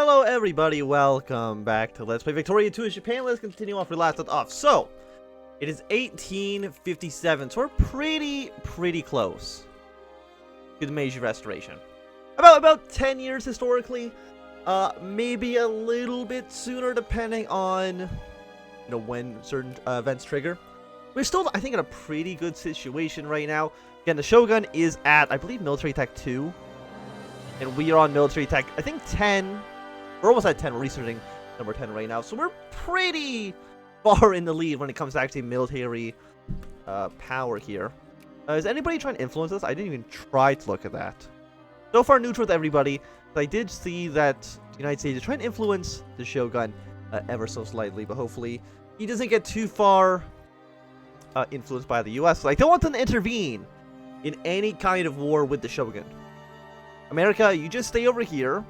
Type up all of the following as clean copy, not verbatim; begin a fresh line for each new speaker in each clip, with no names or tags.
Hello everybody, welcome back to Let's Play Victoria 2 in Japan. Let's continue off where we last left off. So, it is 1857, so we're pretty close to the Meiji Restoration. About 10 years historically, maybe a little bit sooner depending on, when certain events trigger. We're still, I think, in a pretty good situation right now. Again, the Shogun is at, I believe, military tech 2. And we are on military tech, I think, 10. We're almost at 10. We're researching number 10 right now. So we're pretty far in the lead when it comes to actually military power here. Is anybody trying to influence us? I didn't even try to look at that. So far, neutral with everybody. But I did see that the United States is trying to influence the Shogun ever so slightly. But hopefully, he doesn't get too far influenced by the U.S. So I don't want them to intervene in any kind of war with the Shogun. America, you just stay over here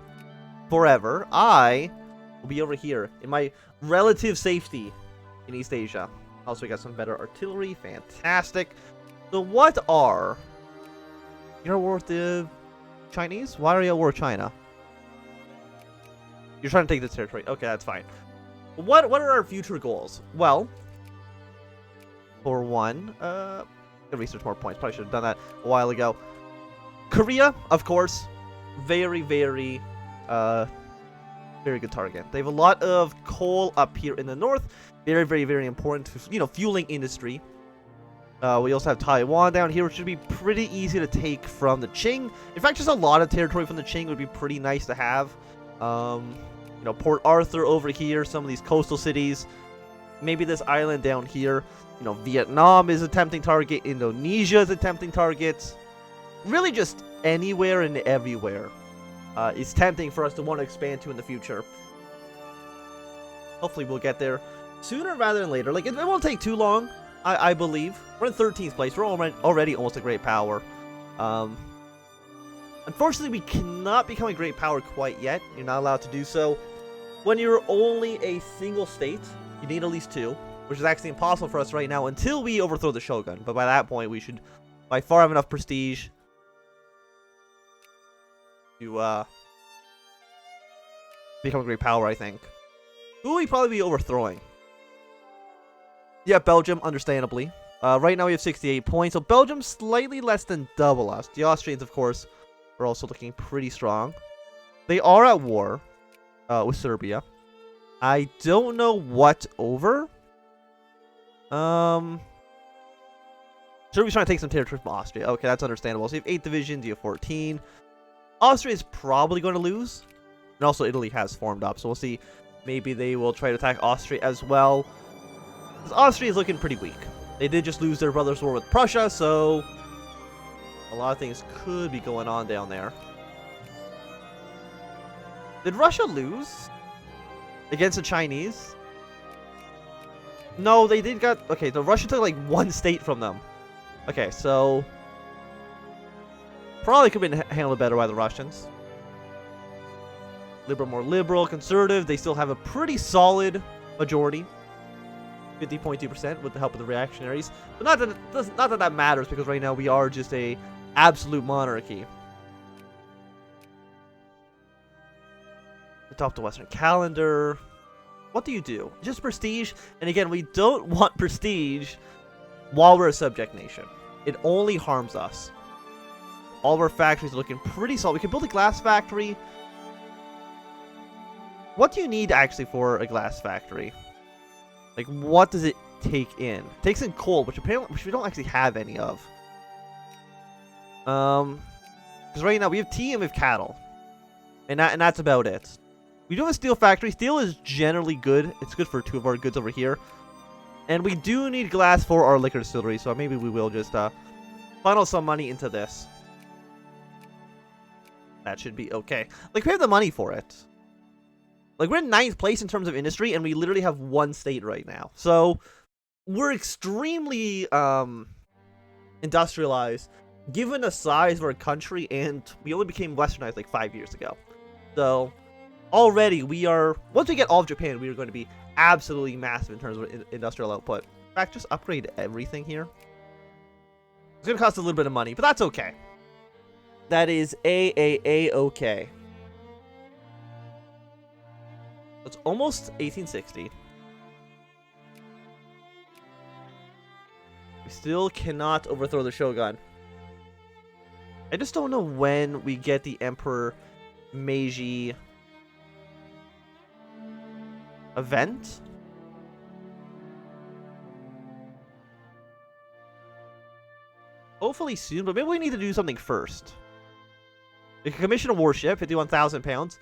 forever. I will be over here in my relative safety in East Asia. Also, we got some better artillery. Fantastic. So what are... You're at war with the Chinese? Why are you at war with China? You're trying to take this territory. Okay, that's fine. What are our future goals? Well, for one, research more points. Probably should have done that a while ago. Korea, of course, very good target. They have a lot of coal up here in the north. Very important to, fueling industry. We also have Taiwan down here, which should be pretty easy to take from the Qing. In fact, just a lot of territory from the Qing would be pretty nice to have. Port Arthur over here, some of these coastal cities. Maybe this island down here. Vietnam is a tempting target. Indonesia is a tempting target. Really just anywhere and everywhere is tempting for us to want to expand to in the future. Hopefully we'll get there sooner rather than later. Like, it won't take too long, I believe. We're in 13th place. We're already almost a great power. Unfortunately, we cannot become a great power quite yet. You're not allowed to do so. When you're only a single state, you need at least 2, which is actually impossible for us right now until we overthrow the Shogun. But by that point, we should by far have enough prestige to become a great power, I think. Who will we probably be overthrowing? Yeah, Belgium, understandably. Right now we have 68 points, so Belgium slightly less than double us. The Austrians, of course, are also looking pretty strong. They are at war with Serbia. I don't know what over. Serbia's trying to take some territory from Austria. Okay, that's understandable. So you have 8 divisions, you have 14. Austria is probably going to lose. And also Italy has formed up. So we'll see. Maybe they will try to attack Austria as well. Because Austria is looking pretty weak. They did just lose their brother's war with Prussia. So a lot of things could be going on down there. Did Russia lose against the Chinese? No, they did got... Okay, so Russia took like 1 state from them. Okay, so... Probably could have been handled better by the Russians. More liberal, conservative. They still have a pretty solid majority. 50.2% with the help of the reactionaries. But not that matters, because right now we are just a absolute monarchy. Adopt the Western calendar. What do you do? Just prestige. And again, we don't want prestige while we're a subject nation. It only harms us. All of our factories are looking pretty solid. We can build a glass factory. What do you need actually for a glass factory? Like, what does it take in? It takes in coal, which we don't actually have any of. Because right now we have tea and we have cattle, and that's about it. We do have a steel factory. Steel is generally good. It's good for 2 of our goods over here, and we do need glass for our liquor distillery. So maybe we will just funnel some money into this. That should be okay. Like, we have the money for it. Like, we're in 9th place in terms of industry, and we literally have 1 state right now. So, we're extremely industrialized, given the size of our country, and we only became westernized like 5 years ago. So, already we are... Once we get all of Japan, we are going to be absolutely massive in terms of industrial output. In fact, just upgrade everything here. It's going to cost a little bit of money, but that's okay. That is okay. It's almost 1860. We still cannot overthrow the Shogun. I just don't know when we get the Emperor Meiji event. Hopefully soon, but maybe we need to do something first. We can commission a warship, 51,000 pounds.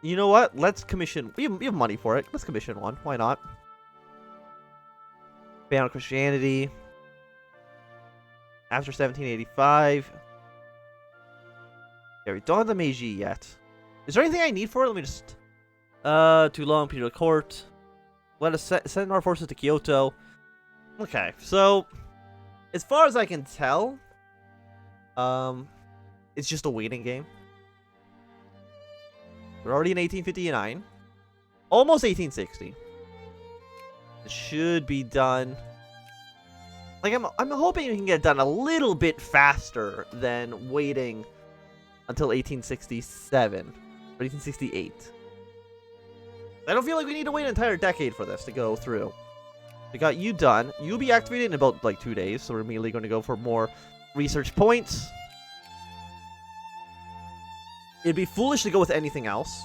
You know what? Let's commission. We have money for it. Let's commission one. Why not? Ban on Christianity. After 1785. Yeah, we don't have the Meiji yet. Is there anything I need for it? Let me just... too long, Imperial Court. Let us send our forces to Kyoto. Okay, so... as far as I can tell... it's just a waiting game. We're already in 1859. Almost 1860. It should be done... like, I'm hoping we can get it done a little bit faster than waiting until 1867 or 1868. I don't feel like we need to wait an entire decade for this to go through. We got you done. You'll be activated in about like 2 days, so we're immediately going to go for more research points. It'd be foolish to go with anything else.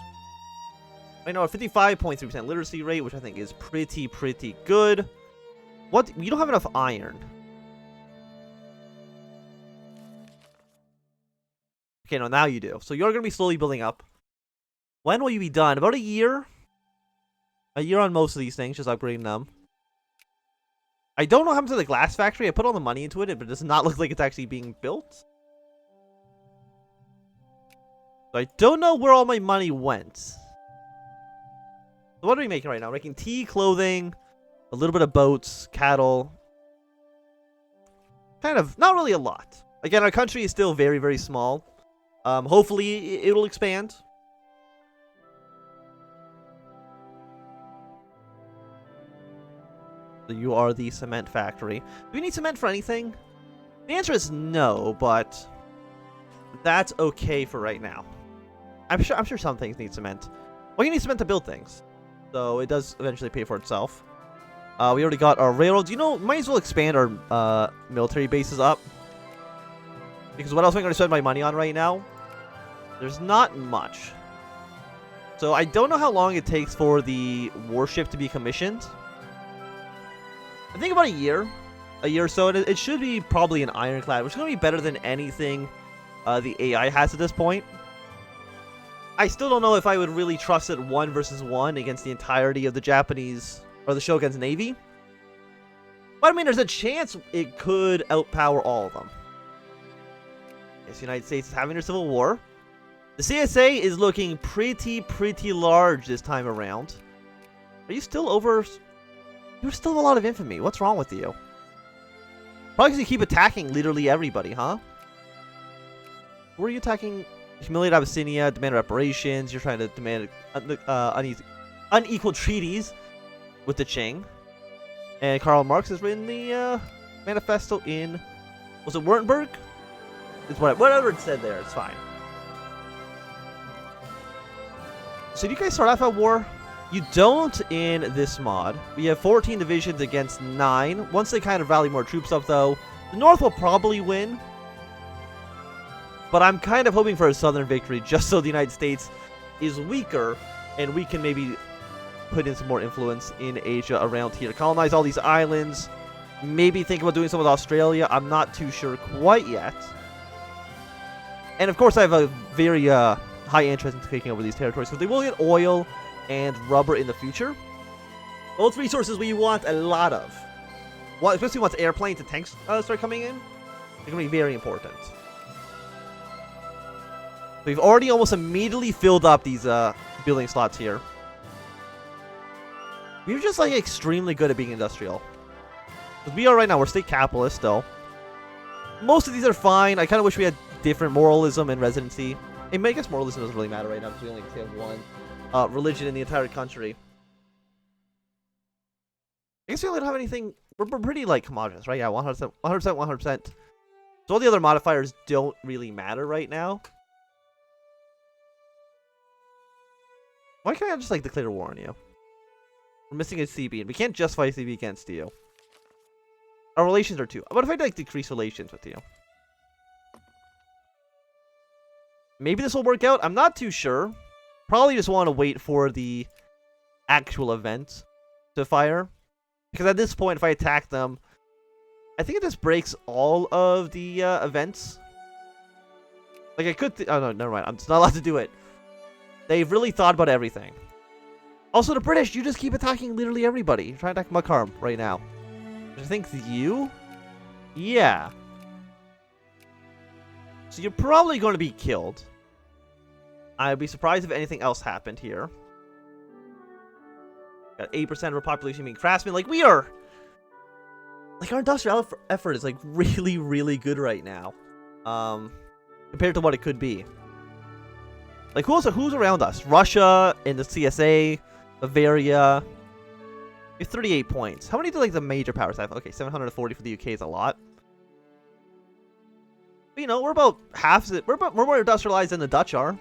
I know a 55.3% literacy rate, which I think is pretty good. What? You don't have enough iron. Okay, no, now you do. So you're going to be slowly building up. When will you be done? About a year? A year on most of these things, just upgrading them. I don't know what happened to the glass factory. I put all the money into it, but it does not look like it's actually being built. So I don't know where all my money went. So what are we making right now? We're making tea, clothing, a little bit of boats, cattle. Kind of, not really a lot. Again, our country is still very small. Hopefully, it'll expand. So you are the cement factory. Do we need cement for anything? The answer is no, but that's okay for right now. I'm sure some things need cement. Well, you need cement to build things, so it does eventually pay for itself. We already got our railroads. You know, might as well expand our military bases up. Because what else am I going to spend my money on right now? There's not much. So I don't know how long it takes for the warship to be commissioned. I think about a year. A year or so. It should be probably an ironclad, which is going to be better than anything the AI has at this point. I still don't know if I would really trust it 1 versus 1 against the entirety of the Japanese or the Shogun's navy. But I mean, there's a chance it could outpower all of them. Yes, the United States is having their civil war. The CSA is looking pretty large this time around. Are you still over? You still have a lot of infamy. What's wrong with you? Probably because you keep attacking literally everybody, huh? Who are you attacking? Humiliate Abyssinia, demand reparations. You're trying to demand unequal treaties with the Qing. And Karl Marx has written the manifesto in... was it Wurttemberg? It's whatever it said there. It's fine. So do you guys start off at war? You don't in this mod. We have 14 divisions against 9. Once they kind of rally more troops up, though, the North will probably win. But I'm kind of hoping for a southern victory, just so the United States is weaker, and we can maybe put in some more influence in Asia around here. Colonize all these islands. Maybe think about doing some with Australia. I'm not too sure quite yet. And of course, I have a very high interest in taking over these territories, because they will get oil and rubber in the future. Both resources we want a lot of. Well, especially once airplanes and tanks start coming in. They're going to be very important. We've already almost immediately filled up these building slots here. We're just like extremely good at being industrial. Because we are right now, we're state capitalist still. Most of these are fine. I kind of wish we had different moralism and residency. And I guess moralism doesn't really matter right now because we only have one religion in the entire country. I guess we don't have anything. We're pretty like homogenous, right? Yeah, 100%, 100%. So all the other modifiers don't really matter right now. Why can't I just, like, declare war on you? We're missing a CB, and we can't justify a CB against you. Our relations are too. What if I, like, decrease relations with you? Maybe this will work out. I'm not too sure. Probably just want to wait for the actual event to fire. Because at this point, if I attack them, I think it just breaks all of the events. Like, I could... oh, no, never mind. I'm just not allowed to do it. They've really thought about everything. Also, the British, you just keep attacking literally everybody. You're trying to attack Makharm right now. I think you? Yeah. So you're probably going to be killed. I'd be surprised if anything else happened here. Got 8% of our population being craftsmen. Like, we are... like, our industrial effort is, like, really, really good right now. Compared to what it could be. Like, who's around us? Russia and the CSA, Bavaria. We have 38 points. How many do, like, the major powers have? Okay, 740 for the UK is a lot. But, you know, we're about half... we're more industrialized than the Dutch are,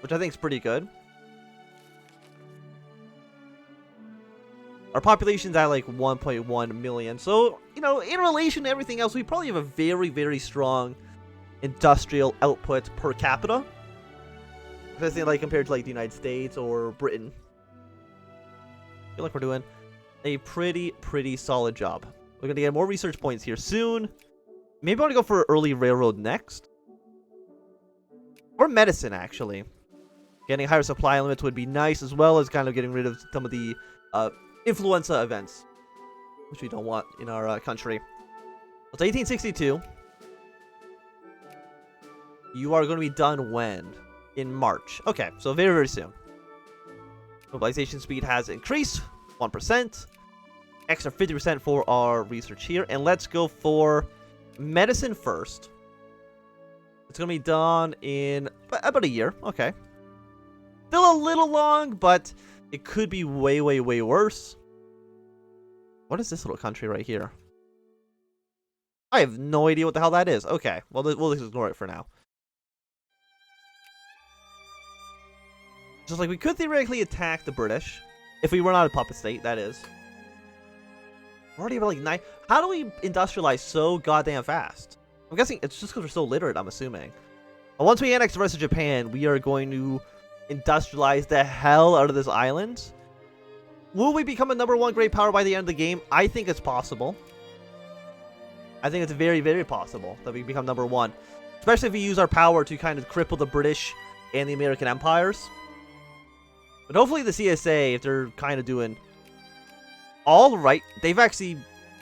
which I think is pretty good. Our population's at, like, 1.1 million. So, you know, in relation to everything else, we probably have a very, very strong industrial output per capita. Especially, like, compared to, like, the United States or Britain. I feel like we're doing a pretty solid job. We're going to get more research points here soon. Maybe I want to go for early railroad next. Or medicine, actually. Getting higher supply limits would be nice, as well as kind of getting rid of some of the influenza events, which we don't want in our country. It's 1862. You are going to be done when? In March. Okay, so very, very soon. Mobilization speed has increased 1%. Extra 50% for our research here. And let's go for medicine first. It's going to be done in about a year. Okay. Still a little long, but it could be way, way, way worse. What is this little country right here? I have no idea what the hell that is. Okay, well, we'll just ignore it for now. Just like, we could theoretically attack the British. If we were not a puppet state, that is. We're already about, like, 9... how do we industrialize so goddamn fast? I'm guessing it's just because we're so literate, I'm assuming. And once we annex the rest of Japan, we are going to industrialize the hell out of this island. Will we become a #1 great power by the end of the game? I think it's possible. I think it's very, very possible that we become #1. Especially if we use our power to kind of cripple the British and the American empires. But hopefully the CSA, if they're kind of doing all right, they've actually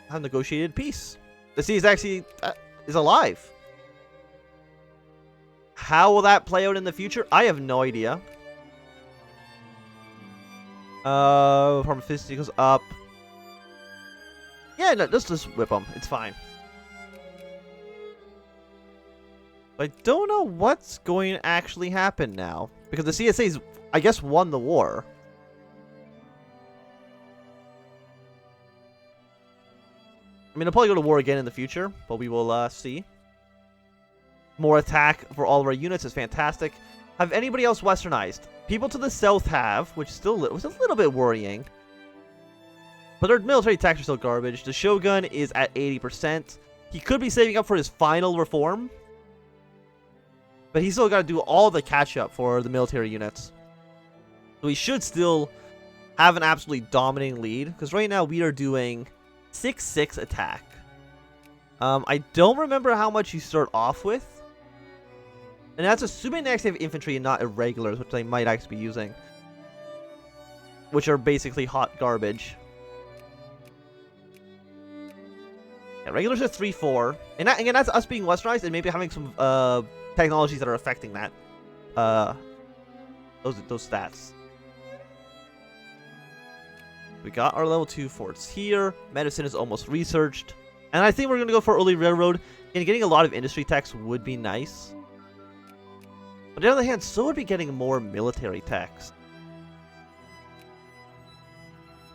have negotiated peace. The CSA is actually is alive. How will that play out in the future? I have no idea. Pharmaceuticals goes up. Yeah, no, let's just whip them. It's fine. I don't know what's going to actually happen now. Because the CSA's, I guess, won the war. I mean, they'll probably go to war again in the future, but we will see. More attack for all of our units is fantastic. Have anybody else westernized? People to the south have, which still was a little bit worrying. But their military attacks are still garbage. The Shogun is at 80%. He could be saving up for his final reform. But he's still got to do all the catch-up for the military units. So he should still have an absolutely dominating lead. Because right now we are doing 6-6 attack. I don't remember how much you start off with. And that's assuming they actually have infantry and not irregulars, which they might actually be using. Which are basically hot garbage. Yeah, regulars are 3-4. And that, again, that's us being westernized and maybe having some technologies that are affecting that. Those stats. We got our level 2 forts here. Medicine is almost researched. And I think we're going to go for early railroad. And getting a lot of industry techs would be nice. But on the other hand, so would be getting more military techs.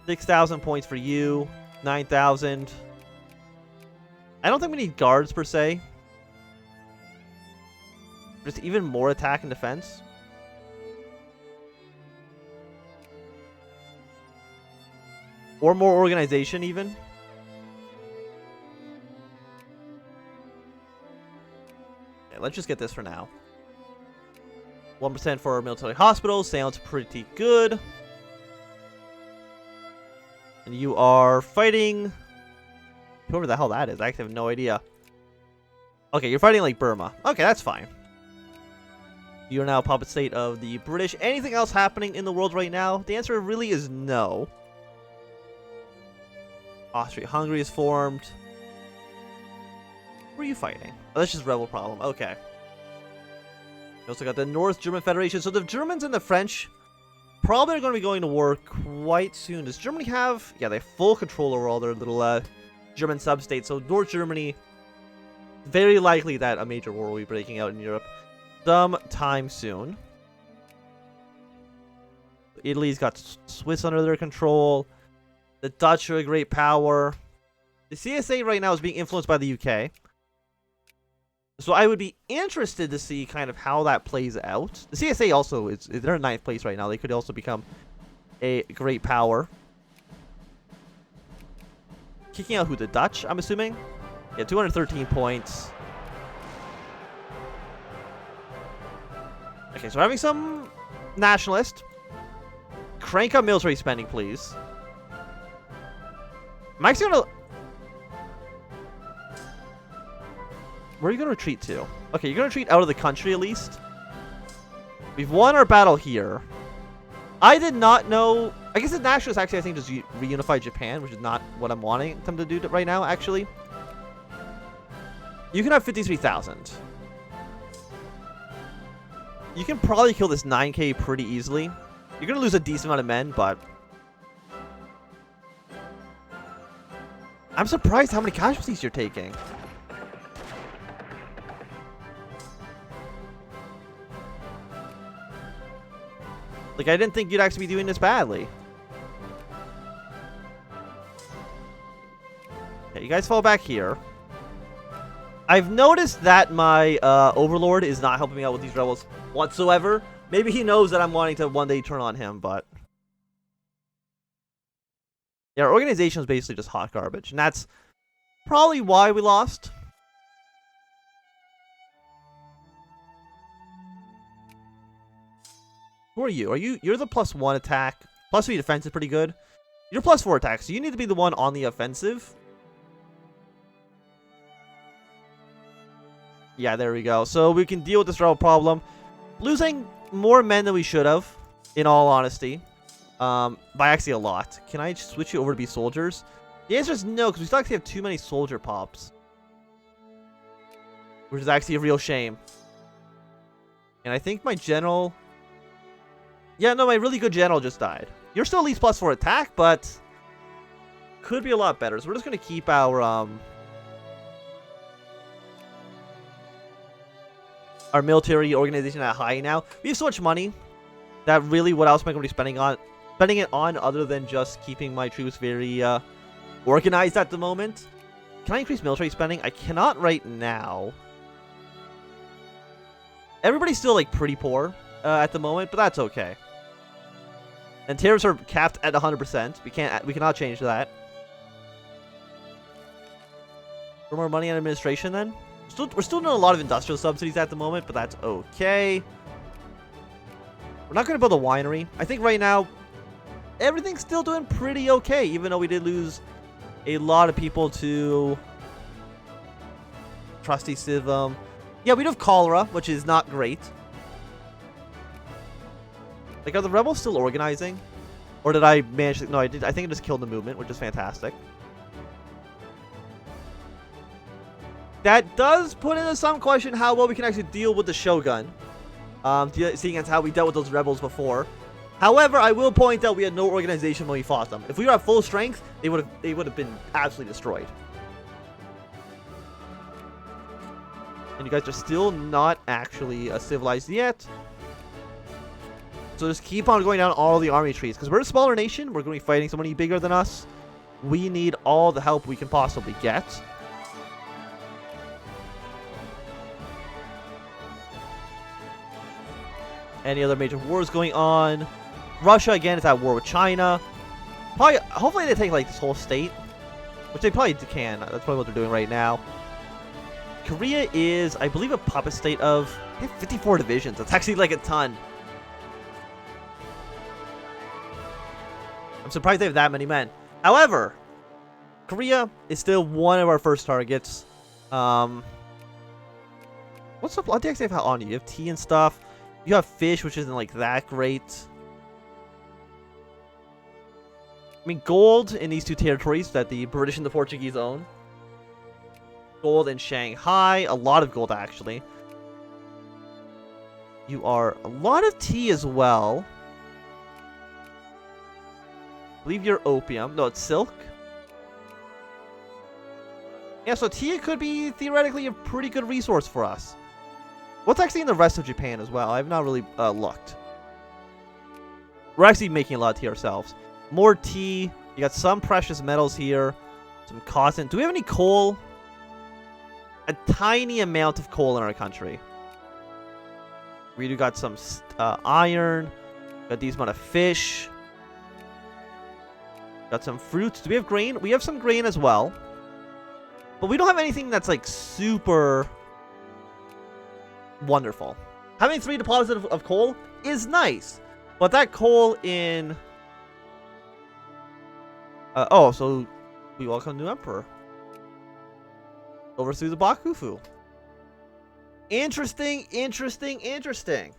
6,000 points for you. 9,000. I don't think we need guards per se. Just even more attack and defense. Or more organization, even. Okay, let's just get this for now. 1% for military hospitals. Sounds pretty good. And you are fighting... whoever the hell that is. I actually have no idea. Okay, you're fighting like Burma. Okay, that's fine. You are now a puppet state of the British. Anything else happening in the world right now? The answer really is no. Austria-Hungary is formed. Who are you fighting? Oh, that's just rebel problem. Okay. You also got the North German Federation. So the Germans and the French probably are going to be going to war quite soon. Does Germany have... yeah, they have full control over all their little German sub-states. So North Germany, very likely that a major war will be breaking out in Europe sometime soon. Italy's got Swiss under their control. The Dutch are a great power. The CSA right now is being influenced by the UK. So I would be interested to see kind of how that plays out. The CSA also is they're in 9th place right now. They could also become a great power. Kicking out who? The Dutch, I'm assuming? Yeah, 213 points. Okay, so we're having some nationalist. Crank up military spending, please. I'm actually gonna... where are you gonna retreat to? Okay, you're gonna retreat out of the country at least. We've won our battle here. I did not know... I guess the nationalists actually, I think, just reunify Japan, which is not what I'm wanting them to do right now, actually. You can have 53,000. You can probably kill this 9k pretty easily. You're gonna lose a decent amount of men, but... I'm surprised how many casualties you're taking. Like, I didn't think you'd actually be doing this badly. Okay, you guys fall back here. I've noticed that my overlord is not helping me out with these rebels whatsoever. Maybe he knows that I'm wanting to one day turn on him, but... yeah, our organization is basically just hot garbage. And that's probably why we lost. Who are you? You're the +1 attack. +3 defense is pretty good. You're +4 attack, so you need to be the one on the offensive. Yeah, there we go. So we can deal with this rebel problem. Losing more men than we should have, in all honesty. By actually a lot. Can I switch you over to be soldiers? The answer is no, because we still actually have too many soldier pops. Which is actually a real shame. And I think my general... yeah, no, my really good general just died. You're still at least +4 attack, but... could be a lot better. So we're just going to keep our military organization at high now. We have so much money that really, what else am I going to be spending it on other than just keeping my troops very organized at the moment? Can I increase military spending? I cannot right now. Everybody's still like pretty poor at the moment, but that's okay. And tariffs are capped at 100%. We cannot change that. For more money on administration, then. We're still doing a lot of industrial subsidies at the moment, but that's okay. We're not going to build a winery. I think right now, everything's still doing pretty okay, even though we did lose a lot of people to trusty civ. Yeah, we do have cholera, which is not great. Like, are the rebels still organizing? Or did I manage to... no, I did. I think I just killed the movement, which is fantastic. That does put into some question how well we can actually deal with the Shogun. Seeing as how we dealt with those rebels before. However, I will point out we had no organization when we fought them. If we were at full strength, they would have been absolutely destroyed. And you guys are still not actually civilized yet. So just keep on going down all the army trees. Because we're a smaller nation. We're going to be fighting somebody bigger than us. We need all the help we can possibly get. Any other major wars going on? Russia, again, is at war with China. Probably, hopefully they take like this whole state, which they probably can. That's probably what they're doing right now. Korea is, I believe, a puppet state of, they have 54 divisions. That's actually like a ton. I'm surprised they have that many men. However, Korea is still one of our first targets. What's the what do you have on you? You have tea and stuff. You have fish, which isn't like that great. I mean, gold in these two territories that the British and the Portuguese own. Gold in Shanghai. A lot of gold, actually. You are a lot of tea as well. I believe you're opium. No, it's silk. Yeah, so tea could be theoretically a pretty good resource for us. What's actually in the rest of Japan as well? I've not really looked. We're actually making a lot of tea ourselves. More tea. You got some precious metals here. Some cotton. Do we have any coal? A tiny amount of coal in our country. We do got some iron. Got these amount of fish. Got some fruits. Do we have grain? We have some grain as well. But we don't have anything that's like super wonderful. Having 3 deposits of coal is nice. But that coal in... oh, so we welcome new emperor. Overthrew the Bakufu. Interesting, interesting, interesting.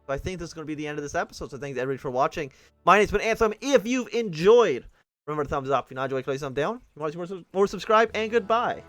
So I think this is going to be the end of this episode. So thanks everybody for watching. My name's been Anthem. If you've enjoyed, remember to thumbs up. If you not enjoyed, click thumbs down. If you want to see more, subscribe, and goodbye.